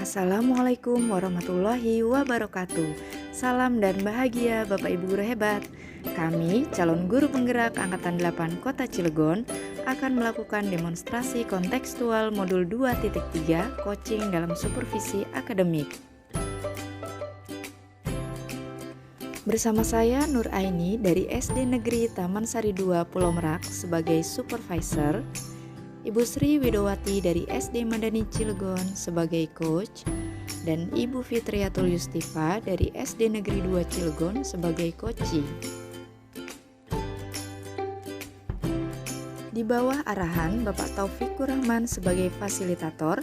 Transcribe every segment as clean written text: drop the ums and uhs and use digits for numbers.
Assalamualaikum warahmatullahi wabarakatuh. Salam dan bahagia Bapak Ibu guru hebat. Kami, calon guru penggerak Angkatan 8 Kota Cilegon, akan melakukan demonstrasi kontekstual modul 2.3 coaching dalam supervisi akademik. Bersama saya Nur Aini dari SD Negeri Taman Sari 2 Pulau Merak sebagai supervisor, Ibu Sri Widowati dari SD Madani Cilegon sebagai coach, dan Ibu Fitriatul Yustifa dari SD Negeri 2 Cilegon sebagai coachee. Di bawah arahan Bapak Taufikur Rahman sebagai fasilitator,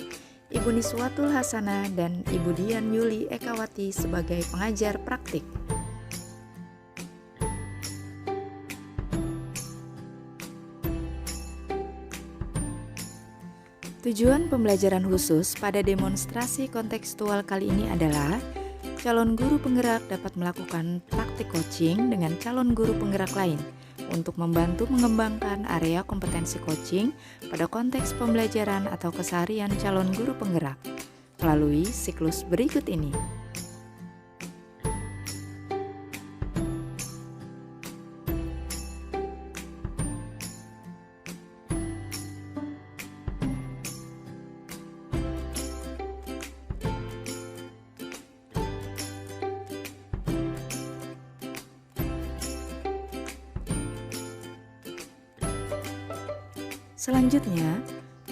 Ibu Niswatul Hasanah dan Ibu Dian Yuli Ekawati sebagai pengajar praktik. Tujuan pembelajaran khusus pada demonstrasi kontekstual kali ini adalah calon guru penggerak dapat melakukan praktik coaching dengan calon guru penggerak lain untuk membantu mengembangkan area kompetensi coaching pada konteks pembelajaran atau keseharian calon guru penggerak melalui siklus berikut ini. Selanjutnya,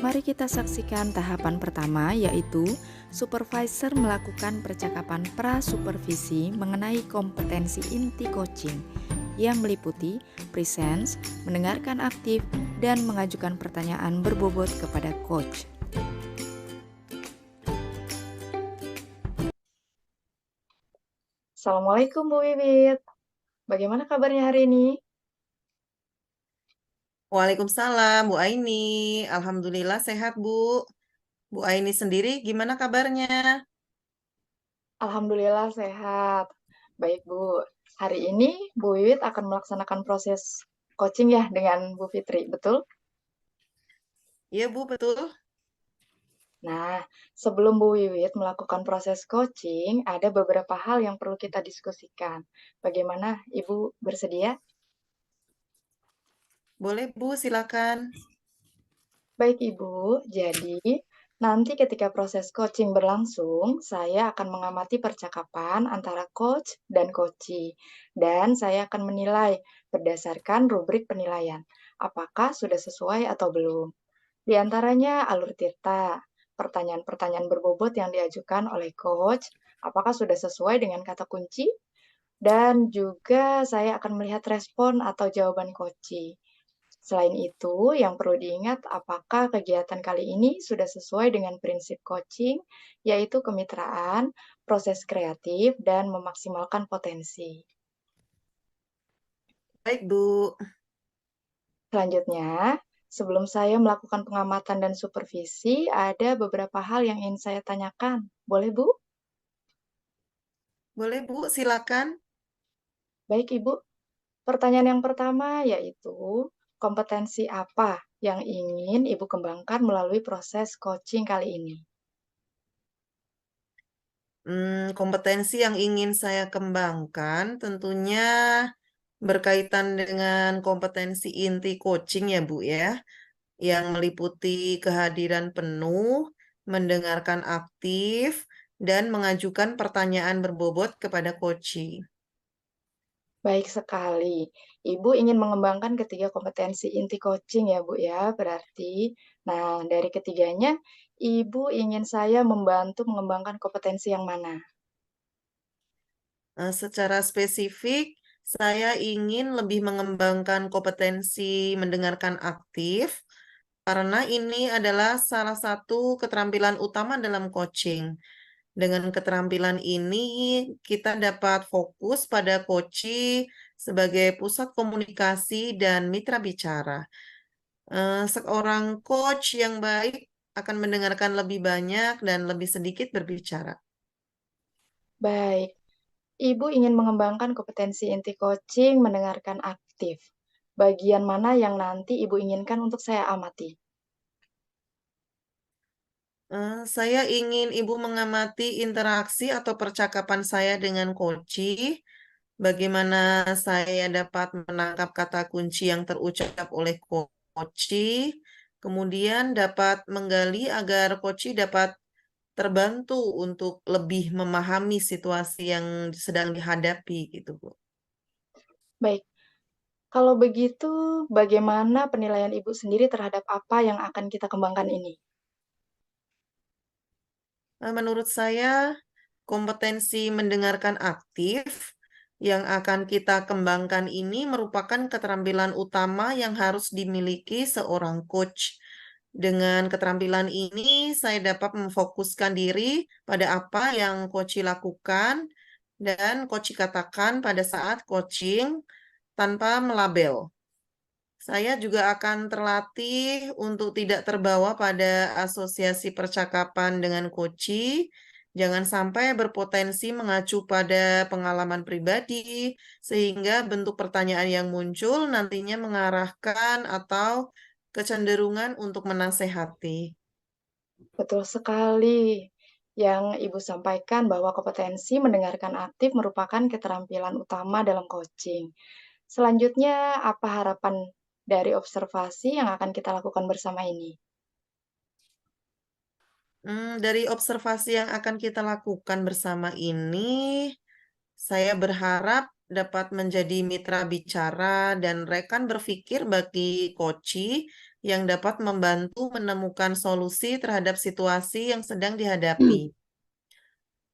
mari kita saksikan tahapan pertama, yaitu supervisor melakukan percakapan pra-supervisi mengenai kompetensi inti coaching yang meliputi presence, mendengarkan aktif, dan mengajukan pertanyaan berbobot kepada coach. Assalamualaikum Bu Wiwit, bagaimana kabarnya hari ini? Waalaikumsalam, Bu Aini. Alhamdulillah sehat, Bu. Bu Aini sendiri gimana kabarnya? Alhamdulillah sehat. Baik Bu, hari ini Bu Wiwit akan melaksanakan proses coaching ya dengan Bu Fitri, betul? Iya, Bu, betul. Nah, sebelum Bu Wiwit melakukan proses coaching, ada beberapa hal yang perlu kita diskusikan. Bagaimana Ibu bersedia? Boleh, Bu, silakan. Baik Ibu, jadi nanti ketika proses coaching berlangsung, saya akan mengamati percakapan antara coach dan coachee, dan saya akan menilai berdasarkan rubrik penilaian, apakah sudah sesuai atau belum. Di antaranya alur tirta, pertanyaan-pertanyaan berbobot yang diajukan oleh coach, apakah sudah sesuai dengan kata kunci, dan juga saya akan melihat respon atau jawaban coachee. Selain itu, yang perlu diingat apakah kegiatan kali ini sudah sesuai dengan prinsip coaching, yaitu kemitraan, proses kreatif, dan memaksimalkan potensi. Baik, Bu. Selanjutnya, sebelum saya melakukan pengamatan dan supervisi, ada beberapa hal yang ingin saya tanyakan. Boleh, Bu? Boleh, Bu, silakan. Baik, Ibu. Pertanyaan yang pertama yaitu, kompetensi apa yang ingin Ibu kembangkan melalui proses coaching kali ini? Kompetensi yang ingin saya kembangkan tentunya berkaitan dengan kompetensi inti coaching ya, Bu, ya, yang meliputi kehadiran penuh, mendengarkan aktif, dan mengajukan pertanyaan berbobot kepada coachee. Baik sekali. Ibu ingin mengembangkan ketiga kompetensi inti coaching ya, Bu ya, berarti. Nah, dari ketiganya, Ibu ingin saya membantu mengembangkan kompetensi yang mana? Secara spesifik, saya ingin lebih mengembangkan kompetensi mendengarkan aktif, karena ini adalah salah satu keterampilan utama dalam coaching. Dengan keterampilan ini, kita dapat fokus pada coaching sebagai pusat komunikasi dan mitra bicara. Seorang coach yang baik akan mendengarkan lebih banyak dan lebih sedikit berbicara. Baik, Ibu ingin mengembangkan kompetensi inti coaching mendengarkan aktif. Bagian mana yang nanti Ibu inginkan untuk saya amati? Saya ingin Ibu mengamati interaksi atau percakapan saya dengan Koci, bagaimana saya dapat menangkap kata kunci yang terucap oleh Koci, kemudian dapat menggali agar Koci dapat terbantu untuk lebih memahami situasi yang sedang dihadapi gitu, Bu. Baik, kalau begitu bagaimana penilaian Ibu sendiri terhadap apa yang akan kita kembangkan ini? Menurut saya, kompetensi mendengarkan aktif yang akan kita kembangkan ini merupakan keterampilan utama yang harus dimiliki seorang coach. Dengan keterampilan ini, saya dapat memfokuskan diri pada apa yang coach lakukan dan coach katakan pada saat coaching tanpa melabel. Saya juga akan terlatih untuk tidak terbawa pada asosiasi percakapan dengan koci. Jangan sampai berpotensi mengacu pada pengalaman pribadi, sehingga bentuk pertanyaan yang muncul nantinya mengarahkan atau kecenderungan untuk menasehati. Betul sekali. Yang Ibu sampaikan bahwa kompetensi mendengarkan aktif merupakan keterampilan utama dalam coaching. Selanjutnya, apa harapan dari observasi yang akan kita lakukan bersama ini? Dari observasi yang akan kita lakukan bersama ini, saya berharap dapat menjadi mitra bicara dan rekan berpikir bagi Koci yang dapat membantu menemukan solusi terhadap situasi yang sedang dihadapi.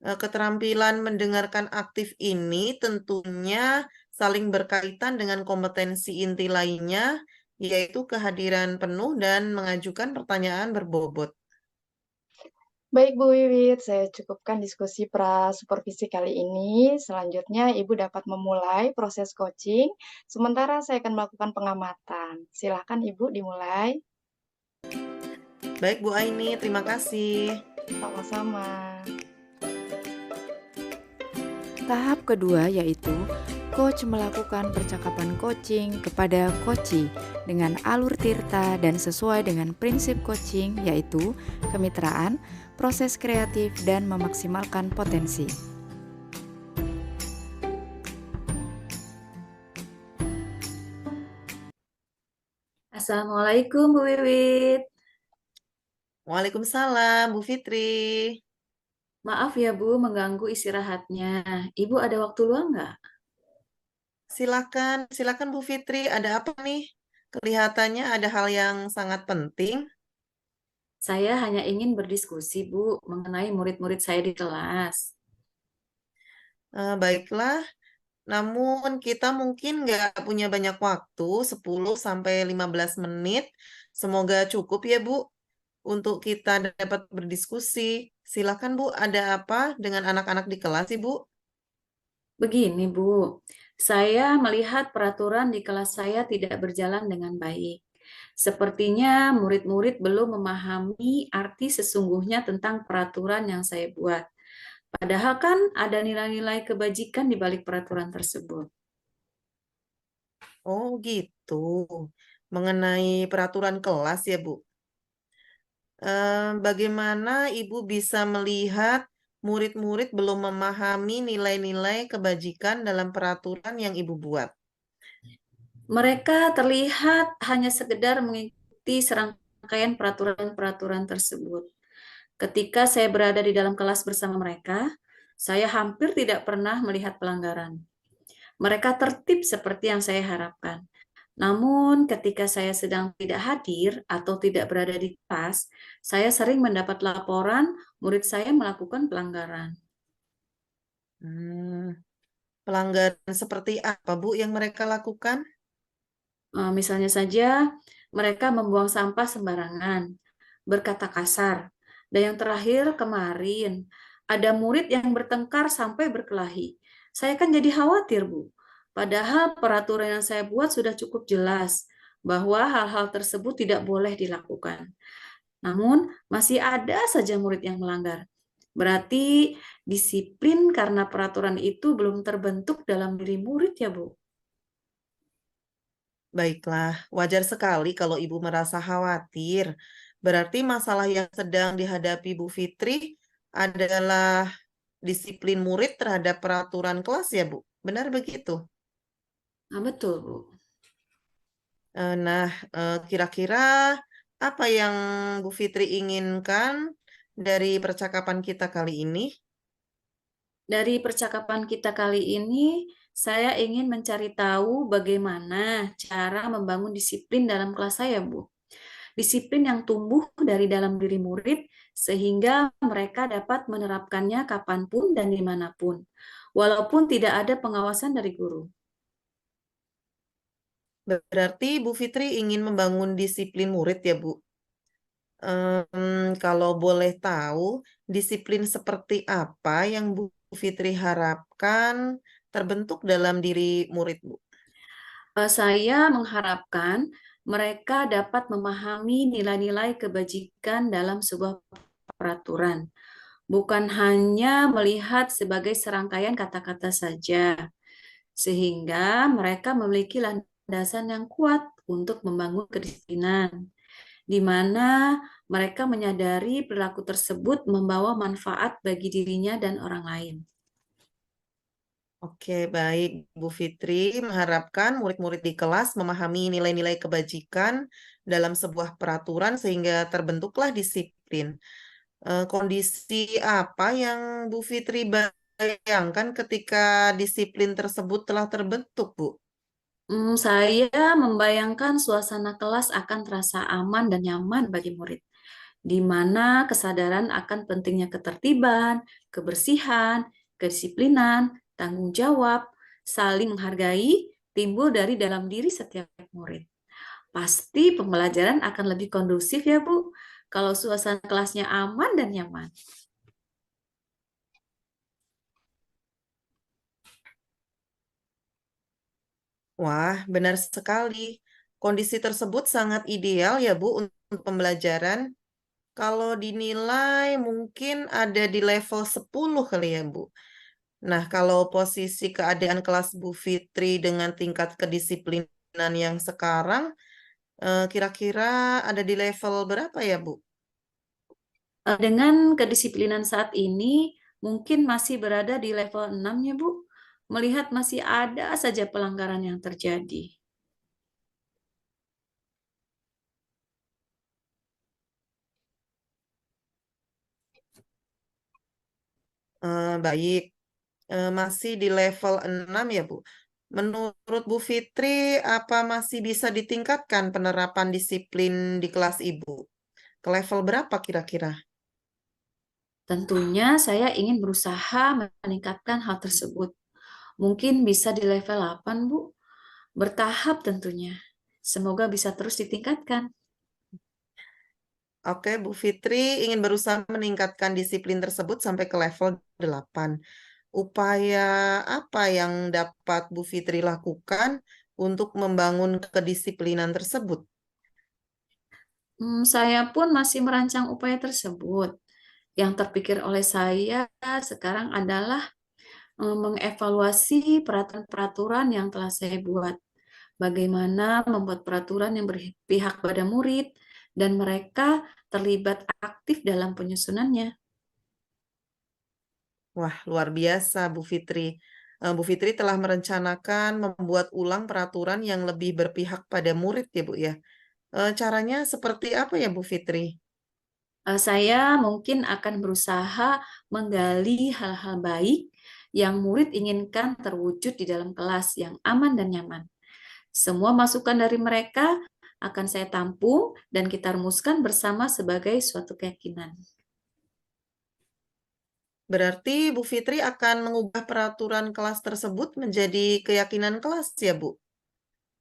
Keterampilan mendengarkan aktif ini tentunya saling berkaitan dengan kompetensi inti lainnya, yaitu kehadiran penuh dan mengajukan pertanyaan berbobot. Baik Bu Wiwit, saya cukupkan diskusi pra-supervisi kali ini. Selanjutnya Ibu dapat memulai proses coaching, sementara saya akan melakukan pengamatan. Silakan Ibu dimulai. Baik, Bu Aini, terima kasih. Sama-sama. Tahap kedua yaitu coach melakukan percakapan coaching kepada coachee dengan alur tirta dan sesuai dengan prinsip coaching yaitu kemitraan, proses kreatif, dan memaksimalkan potensi. Assalamualaikum Bu Wiwit. Waalaikumsalam, Bu Fitri. Maaf ya Bu mengganggu istirahatnya. Ibu ada waktu luang nggak? Silakan, silakan Bu Fitri. Ada apa nih? Kelihatannya ada hal yang sangat penting. Saya hanya ingin berdiskusi Bu mengenai murid-murid saya di kelas. Baiklah, namun kita mungkin nggak punya banyak waktu, 10 sampai 15 menit. Semoga cukup ya, Bu, untuk kita dapat berdiskusi. Silakan, Bu, ada apa dengan anak-anak di kelas, Ibu? Begini Bu, saya melihat peraturan di kelas saya tidak berjalan dengan baik. Sepertinya murid-murid belum memahami arti sesungguhnya tentang peraturan yang saya buat. Padahal kan ada nilai-nilai kebajikan di balik peraturan tersebut. Oh, gitu. Mengenai peraturan kelas ya, Bu. Bagaimana Ibu bisa melihat murid-murid belum memahami nilai-nilai kebajikan dalam peraturan yang Ibu buat? Mereka terlihat hanya sekedar mengikuti serangkaian peraturan-peraturan tersebut. Ketika saya berada di dalam kelas bersama mereka, saya hampir tidak pernah melihat pelanggaran. Mereka tertib seperti yang saya harapkan. Namun, ketika saya sedang tidak hadir atau tidak berada di kelas, saya sering mendapat laporan murid saya melakukan pelanggaran. Pelanggaran seperti apa, Bu, yang mereka lakukan? Misalnya saja, mereka membuang sampah sembarangan, berkata kasar. Dan yang terakhir kemarin, ada murid yang bertengkar sampai berkelahi. Saya kan jadi khawatir, Bu. Padahal peraturan yang saya buat sudah cukup jelas bahwa hal-hal tersebut tidak boleh dilakukan. Namun, masih ada saja murid yang melanggar. Berarti disiplin karena peraturan itu belum terbentuk dalam diri murid ya, Bu? Baiklah, wajar sekali kalau Ibu merasa khawatir. Berarti masalah yang sedang dihadapi Bu Fitri adalah disiplin murid terhadap peraturan kelas ya, Bu? Benar begitu? Nah, betul, Bu. Nah, kira-kira apa yang Bu Fitri inginkan dari percakapan kita kali ini? Dari percakapan kita kali ini, saya ingin mencari tahu bagaimana cara membangun disiplin dalam kelas saya, Bu. Disiplin yang tumbuh dari dalam diri murid sehingga mereka dapat menerapkannya kapanpun dan dimanapun, walaupun tidak ada pengawasan dari guru. Berarti Bu Fitri ingin membangun disiplin murid ya, Bu? Kalau boleh tahu, disiplin seperti apa yang Bu Fitri harapkan terbentuk dalam diri murid, Bu? Saya mengharapkan mereka dapat memahami nilai-nilai kebajikan dalam sebuah peraturan, bukan hanya melihat sebagai serangkaian kata-kata saja, sehingga mereka memiliki landasan yang kuat untuk membangun kedisiplinan, di mana mereka menyadari perilaku tersebut membawa manfaat bagi dirinya dan orang lain. Oke, baik. Bu Fitri mengharapkan murid-murid di kelas memahami nilai-nilai kebajikan dalam sebuah peraturan sehingga terbentuklah disiplin. Kondisi apa yang Bu Fitri bayangkan ketika disiplin tersebut telah terbentuk, Bu? Saya membayangkan suasana kelas akan terasa aman dan nyaman bagi murid, di mana kesadaran akan pentingnya ketertiban, kebersihan, kedisiplinan, tanggung jawab, saling menghargai timbul dari dalam diri setiap murid. Pasti pembelajaran akan lebih kondusif ya, Bu, kalau suasana kelasnya aman dan nyaman. Wah, benar sekali. Kondisi tersebut sangat ideal ya, Bu, untuk pembelajaran. Kalau dinilai mungkin ada di level 10 kali ya, Bu. Nah, kalau posisi keadaan kelas Bu Fitri dengan tingkat kedisiplinan yang sekarang, kira-kira ada di level berapa ya, Bu? Dengan kedisiplinan saat ini, mungkin masih berada di level 6 ya, Bu. Melihat masih ada saja pelanggaran yang terjadi. Baik, masih di level 6 ya, Bu. Menurut Bu Fitri, apa masih bisa ditingkatkan penerapan disiplin di kelas Ibu? Ke level berapa kira-kira? Tentunya saya ingin berusaha meningkatkan hal tersebut. Mungkin bisa di level 8, Bu. Bertahap tentunya. Semoga bisa terus ditingkatkan. Oke, Bu Fitri ingin berusaha meningkatkan disiplin tersebut sampai ke level 8. Upaya apa yang dapat Bu Fitri lakukan untuk membangun kedisiplinan tersebut? Saya pun masih merancang upaya tersebut. Yang terpikir oleh saya sekarang adalah mengevaluasi peraturan-peraturan yang telah saya buat. Bagaimana membuat peraturan yang berpihak pada murid dan mereka terlibat aktif dalam penyusunannya. Wah, luar biasa Bu Fitri. Bu Fitri telah merencanakan membuat ulang peraturan yang lebih berpihak pada murid ya, Bu ya. Caranya seperti apa ya, Bu Fitri? Saya mungkin akan berusaha menggali hal-hal baik yang murid inginkan terwujud di dalam kelas yang aman dan nyaman. Semua masukan dari mereka akan saya tampung dan kita rumuskan bersama sebagai suatu keyakinan. Berarti Bu Fitri akan mengubah peraturan kelas tersebut menjadi keyakinan kelas ya, Bu?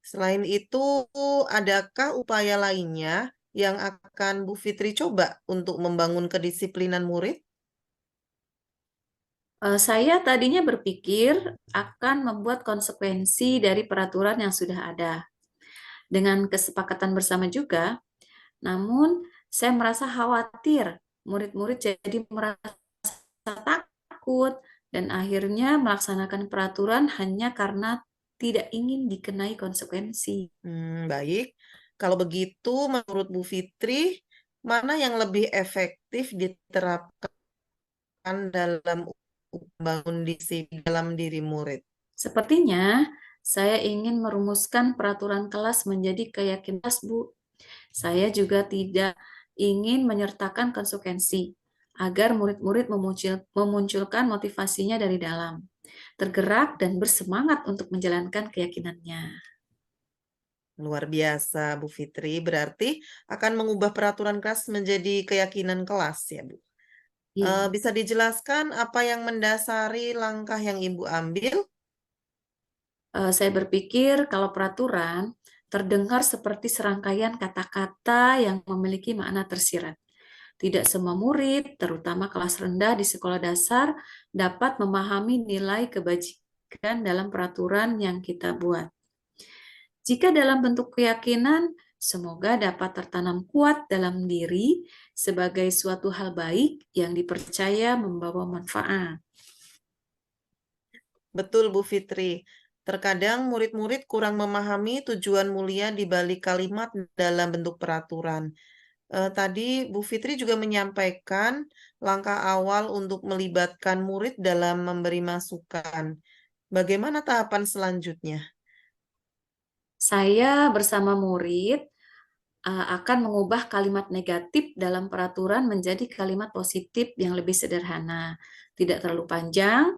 Selain itu, adakah upaya lainnya yang akan Bu Fitri coba untuk membangun kedisiplinan murid? Saya tadinya berpikir akan membuat konsekuensi dari peraturan yang sudah ada dengan kesepakatan bersama juga. Namun, saya merasa khawatir murid-murid jadi merasa takut dan akhirnya melaksanakan peraturan hanya karena tidak ingin dikenai konsekuensi. Baik. Kalau begitu, menurut Bu Fitri, mana yang lebih efektif diterapkan dalam membangun disiplin dalam diri murid? Sepertinya saya ingin merumuskan peraturan kelas menjadi keyakinan kelas, Bu. Saya juga tidak ingin menyertakan konsekuensi agar murid-murid memunculkan motivasinya dari dalam, tergerak dan bersemangat untuk menjalankan keyakinannya. Luar biasa, Bu Fitri. Berarti akan mengubah peraturan kelas menjadi keyakinan kelas ya, Bu. Iya. Bisa dijelaskan apa yang mendasari langkah yang Ibu ambil? Saya berpikir kalau peraturan terdengar seperti serangkaian kata-kata yang memiliki makna tersirat. Tidak semua murid, terutama kelas rendah di sekolah dasar, dapat memahami nilai kebajikan dalam peraturan yang kita buat. Jika dalam bentuk keyakinan, semoga dapat tertanam kuat dalam diri sebagai suatu hal baik yang dipercaya membawa manfaat. Betul, Bu Fitri. Terkadang murid-murid kurang memahami tujuan mulia di balik kalimat dalam bentuk peraturan. Tadi Bu Fitri juga menyampaikan langkah awal untuk melibatkan murid dalam memberi masukan. Bagaimana tahapan selanjutnya? Saya bersama murid akan mengubah kalimat negatif dalam peraturan menjadi kalimat positif yang lebih sederhana, tidak terlalu panjang,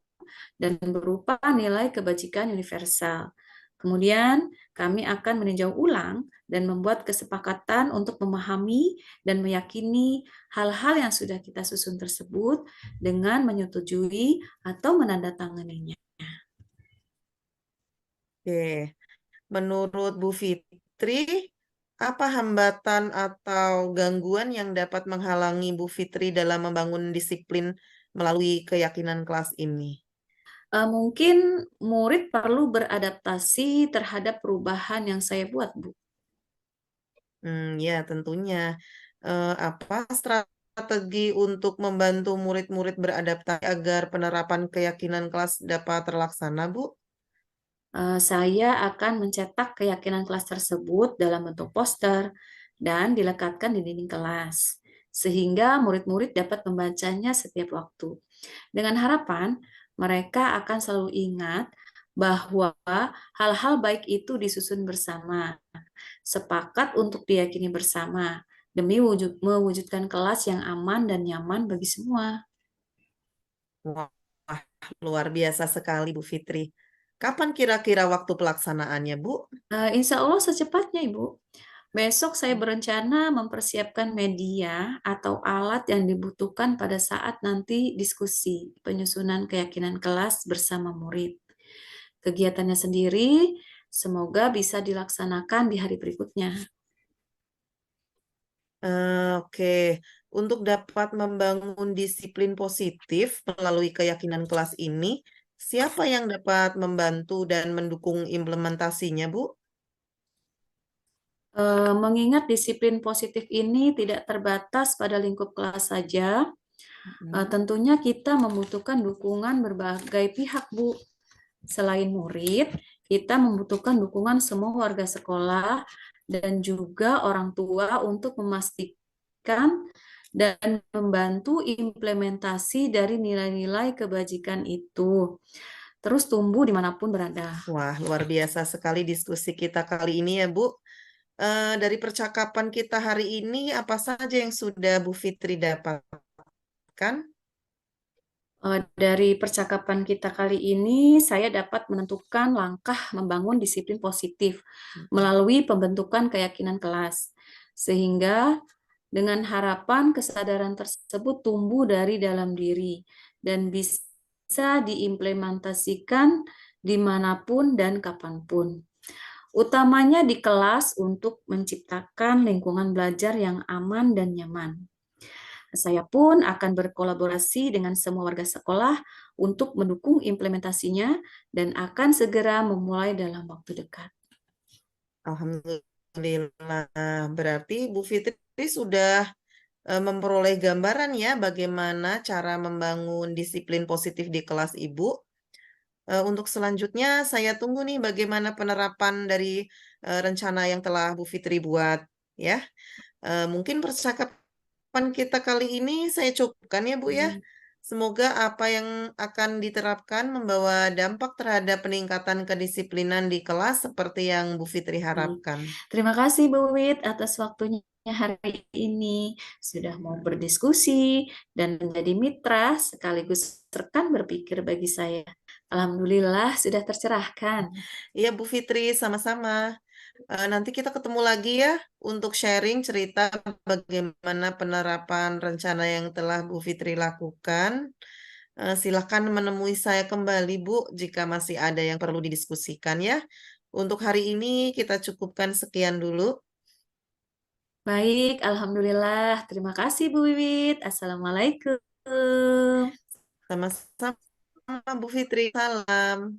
dan berupa nilai kebajikan universal. Kemudian, kami akan meninjau ulang dan membuat kesepakatan untuk memahami dan meyakini hal-hal yang sudah kita susun tersebut dengan menyetujui atau menandatanganinya. Oke, menurut Bu Fitri, apa hambatan atau gangguan yang dapat menghalangi Bu Fitri dalam membangun disiplin melalui keyakinan kelas ini? Mungkin murid perlu beradaptasi terhadap perubahan yang saya buat, Bu. Ya, tentunya. Apa strategi untuk membantu murid-murid beradaptasi agar penerapan keyakinan kelas dapat terlaksana, Bu? Saya akan mencetak keyakinan kelas tersebut dalam bentuk poster dan dilekatkan di dinding kelas, sehingga murid-murid dapat membacanya setiap waktu. Dengan harapan, mereka akan selalu ingat bahwa hal-hal baik itu disusun bersama, sepakat untuk diyakini bersama, demi mewujudkan kelas yang aman dan nyaman bagi semua. Wah, luar biasa sekali, Bu Fitri. Kapan kira-kira waktu pelaksanaannya, Bu? Insya Allah secepatnya, Ibu. Besok saya berencana mempersiapkan media atau alat yang dibutuhkan pada saat nanti diskusi penyusunan keyakinan kelas bersama murid. Kegiatannya sendiri semoga bisa dilaksanakan di hari berikutnya. Oke, untuk dapat membangun disiplin positif melalui keyakinan kelas ini, siapa yang dapat membantu dan mendukung implementasinya, Bu? Mengingat disiplin positif ini tidak terbatas pada lingkup kelas saja, tentunya kita membutuhkan dukungan berbagai pihak, Bu. Selain murid, kita membutuhkan dukungan semua warga sekolah dan juga orang tua untuk memastikan dan membantu implementasi dari nilai-nilai kebajikan itu terus tumbuh dimanapun berada. Wah, luar biasa sekali diskusi kita kali ini ya, Bu. Dari percakapan kita hari ini, apa saja yang sudah Bu Fitri dapatkan? Dari percakapan kita kali ini, saya dapat menentukan langkah membangun disiplin positif melalui pembentukan keyakinan kelas, sehingga dengan harapan kesadaran tersebut tumbuh dari dalam diri dan bisa diimplementasikan dimanapun dan kapanpun. Utamanya di kelas untuk menciptakan lingkungan belajar yang aman dan nyaman. Saya pun akan berkolaborasi dengan semua warga sekolah untuk mendukung implementasinya dan akan segera memulai dalam waktu dekat. Alhamdulillah, berarti Bu Fitri sudah memperoleh gambaran ya bagaimana cara membangun disiplin positif di kelas Ibu. Untuk selanjutnya saya tunggu nih bagaimana penerapan dari rencana yang telah Bu Fitri buat ya. Mungkin percakapan percakapan kita kali ini saya cukupkan ya, Bu ya. Semoga apa yang akan diterapkan membawa dampak terhadap peningkatan kedisiplinan di kelas seperti yang Bu Fitri harapkan. Terima kasih Bu Wit atas waktunya hari ini. Sudah mau berdiskusi dan menjadi mitra sekaligus rekan berpikir bagi saya. Alhamdulillah sudah tercerahkan. Iya Bu Fitri, sama-sama. Nanti kita ketemu lagi ya untuk sharing cerita bagaimana penerapan rencana yang telah Bu Fitri lakukan. Silakan menemui saya kembali Bu jika masih ada yang perlu didiskusikan ya. Untuk hari ini kita cukupkan sekian dulu. Baik, Alhamdulillah. Terima kasih Bu Wiwit. Assalamualaikum. Sama-sama Bu Fitri. Salam.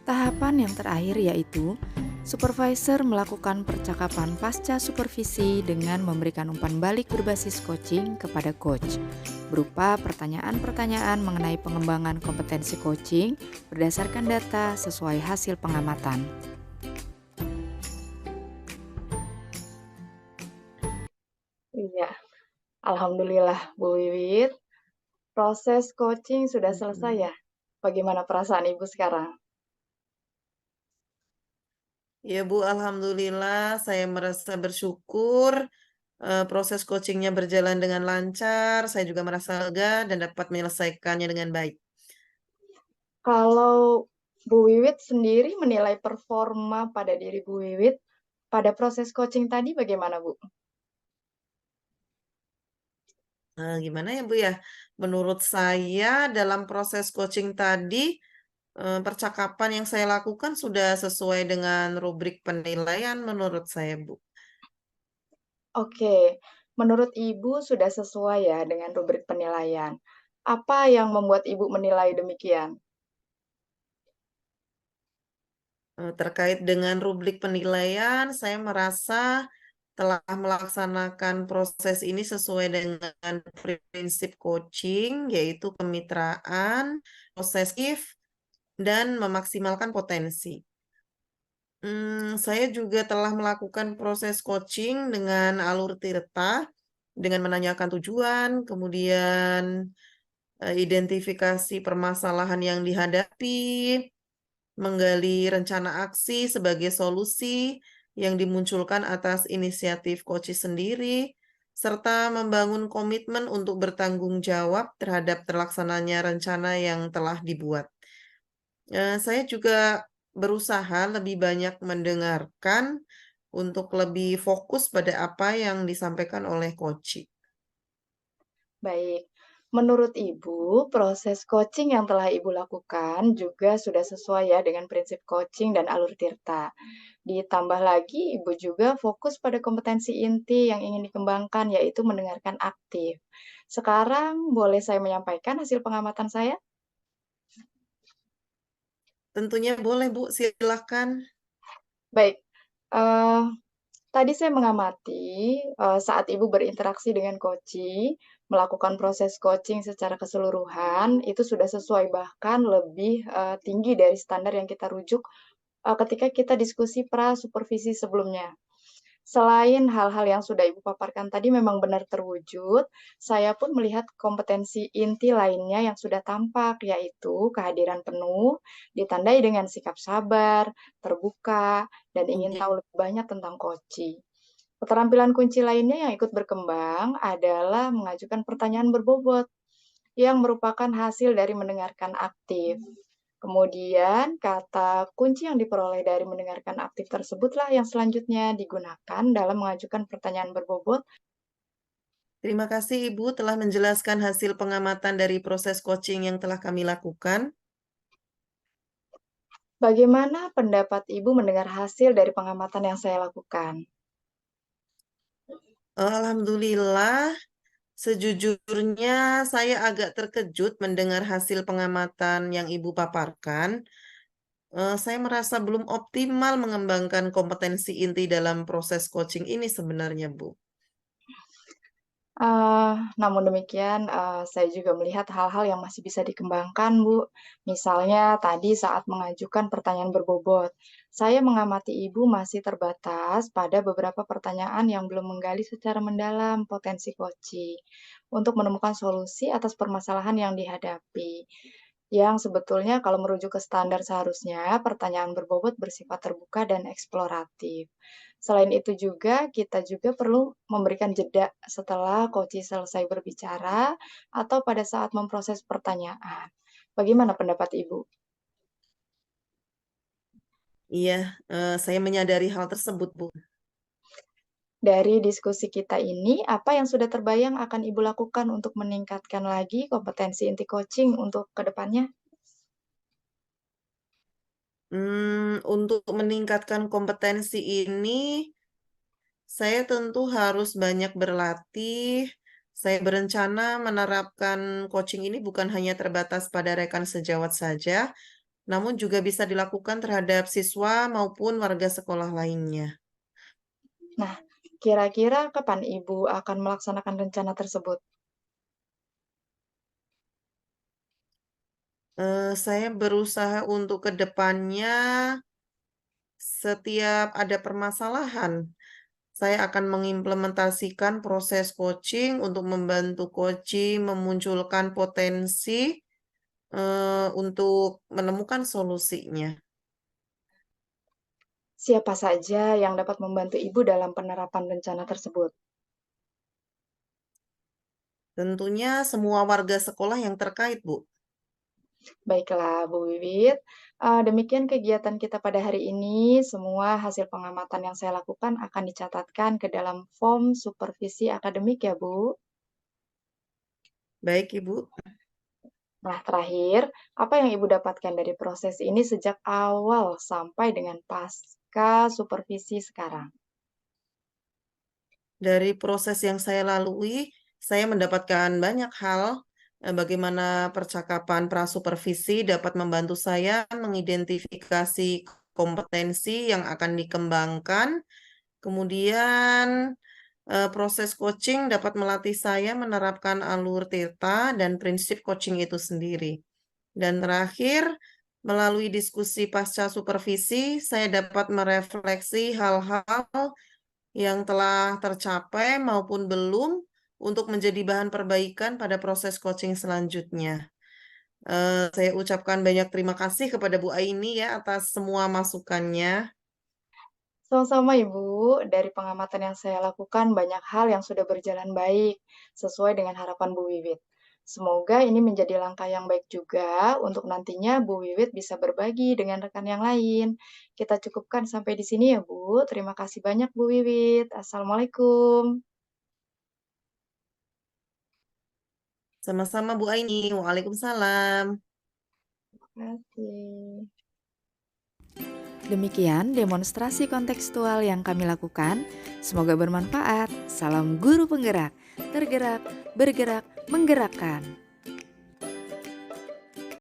Tahapan yang terakhir yaitu supervisor melakukan percakapan pasca supervisi dengan memberikan umpan balik berbasis coaching kepada coach, berupa pertanyaan-pertanyaan mengenai pengembangan kompetensi coaching berdasarkan data sesuai hasil pengamatan. Iya, alhamdulillah Bu Wiwit. Proses coaching sudah selesai ya. Bagaimana perasaan Ibu sekarang? Ya Bu, alhamdulillah saya merasa bersyukur proses coachingnya berjalan dengan lancar. Saya juga merasa lega dan dapat menyelesaikannya dengan baik. Kalau Bu Wiwit sendiri menilai performa pada diri Bu Wiwit pada proses coaching tadi bagaimana Bu? Gimana ya Bu ya? Menurut saya dalam proses coaching tadi, percakapan yang saya lakukan sudah sesuai dengan rubrik penilaian menurut saya Bu. Oke, menurut Ibu sudah sesuai ya dengan rubrik penilaian. Apa yang membuat Ibu menilai demikian? Terkait dengan rubrik penilaian, saya merasa telah melaksanakan proses ini sesuai dengan prinsip coaching, yaitu kemitraan, posesif, dan memaksimalkan potensi. Saya juga telah melakukan proses coaching dengan alur tirta, dengan menanyakan tujuan, kemudian identifikasi permasalahan yang dihadapi, menggali rencana aksi sebagai solusi yang dimunculkan atas inisiatif coach sendiri, serta membangun komitmen untuk bertanggung jawab terhadap terlaksananya rencana yang telah dibuat. Saya juga berusaha lebih banyak mendengarkan untuk lebih fokus pada apa yang disampaikan oleh coach. Baik, menurut Ibu, proses coaching yang telah Ibu lakukan juga sudah sesuai ya dengan prinsip coaching dan alur tirta. Ditambah lagi, Ibu juga fokus pada kompetensi inti yang ingin dikembangkan, yaitu mendengarkan aktif. Sekarang, boleh saya menyampaikan hasil pengamatan saya? Tentunya boleh Bu, silakan. Baik, tadi saya mengamati saat Ibu berinteraksi dengan coachee, melakukan proses coaching secara keseluruhan, itu sudah sesuai bahkan lebih tinggi dari standar yang kita rujuk ketika kita diskusi pra-supervisi sebelumnya. Selain hal-hal yang sudah Ibu paparkan tadi memang benar terwujud, saya pun melihat kompetensi inti lainnya yang sudah tampak, yaitu kehadiran penuh, ditandai dengan sikap sabar, terbuka, dan ingin tahu lebih banyak tentang coaching. Keterampilan kunci lainnya yang ikut berkembang adalah mengajukan pertanyaan berbobot, yang merupakan hasil dari mendengarkan aktif. Kemudian, kata kunci yang diperoleh dari mendengarkan aktif tersebutlah yang selanjutnya digunakan dalam mengajukan pertanyaan berbobot. Terima kasih Ibu telah menjelaskan hasil pengamatan dari proses coaching yang telah kami lakukan. Bagaimana pendapat Ibu mendengar hasil dari pengamatan yang saya lakukan? Alhamdulillah, sejujurnya saya agak terkejut mendengar hasil pengamatan yang Ibu paparkan. Saya merasa belum optimal mengembangkan kompetensi inti dalam proses coaching ini sebenarnya, Bu. Namun demikian, saya juga melihat hal-hal yang masih bisa dikembangkan, Bu. Misalnya tadi saat mengajukan pertanyaan berbobot, saya mengamati Ibu masih terbatas pada beberapa pertanyaan yang belum menggali secara mendalam potensi koci untuk menemukan solusi atas permasalahan yang dihadapi. Yang sebetulnya kalau merujuk ke standar seharusnya pertanyaan berbobot bersifat terbuka dan eksploratif. Selain itu juga, kita juga perlu memberikan jeda setelah coach selesai berbicara atau pada saat memproses pertanyaan. Bagaimana pendapat Ibu? Iya, saya menyadari hal tersebut, Bu. Dari diskusi kita ini, apa yang sudah terbayang akan Ibu lakukan untuk meningkatkan lagi kompetensi inti coaching untuk ke depannya? Untuk meningkatkan kompetensi ini, saya tentu harus banyak berlatih. Saya berencana menerapkan coaching ini bukan hanya terbatas pada rekan sejawat saja, namun juga bisa dilakukan terhadap siswa maupun warga sekolah lainnya. Nah, kira-kira kapan Ibu akan melaksanakan rencana tersebut? Saya berusaha untuk ke depannya, setiap ada permasalahan, saya akan mengimplementasikan proses coaching untuk membantu coaching memunculkan potensi untuk menemukan solusinya. Siapa saja yang dapat membantu Ibu dalam penerapan rencana tersebut? Tentunya semua warga sekolah yang terkait, Bu. Baiklah, Bu Wiwit. Demikian kegiatan kita pada hari ini. Semua hasil pengamatan yang saya lakukan akan dicatatkan ke dalam form supervisi akademik ya, Bu. Baik, Ibu. Nah, terakhir, apa yang Ibu dapatkan dari proses ini sejak awal sampai dengan pasca supervisi sekarang? Dari proses yang saya lalui, saya mendapatkan banyak hal, bagaimana percakapan prasupervisi dapat membantu saya mengidentifikasi kompetensi yang akan dikembangkan. Kemudian, proses coaching dapat melatih saya menerapkan alur Tirta dan prinsip coaching itu sendiri. Dan terakhir, melalui diskusi pasca supervisi, saya dapat merefleksi hal-hal yang telah tercapai maupun belum untuk menjadi bahan perbaikan pada proses coaching selanjutnya. Saya ucapkan banyak terima kasih kepada Bu Aini ya atas semua masukannya. Sama-sama Ibu, dari pengamatan yang saya lakukan banyak hal yang sudah berjalan baik, sesuai dengan harapan Bu Wiwit. Semoga ini menjadi langkah yang baik juga untuk nantinya Bu Wiwit bisa berbagi dengan rekan yang lain. Kita cukupkan sampai di sini ya Bu. Terima kasih banyak Bu Wiwit. Assalamualaikum. Sama-sama Bu Aini. Waalaikumsalam. Terima kasih. Demikian demonstrasi kontekstual yang kami lakukan. Semoga bermanfaat. Salam guru penggerak, tergerak, bergerak, menggerakkan.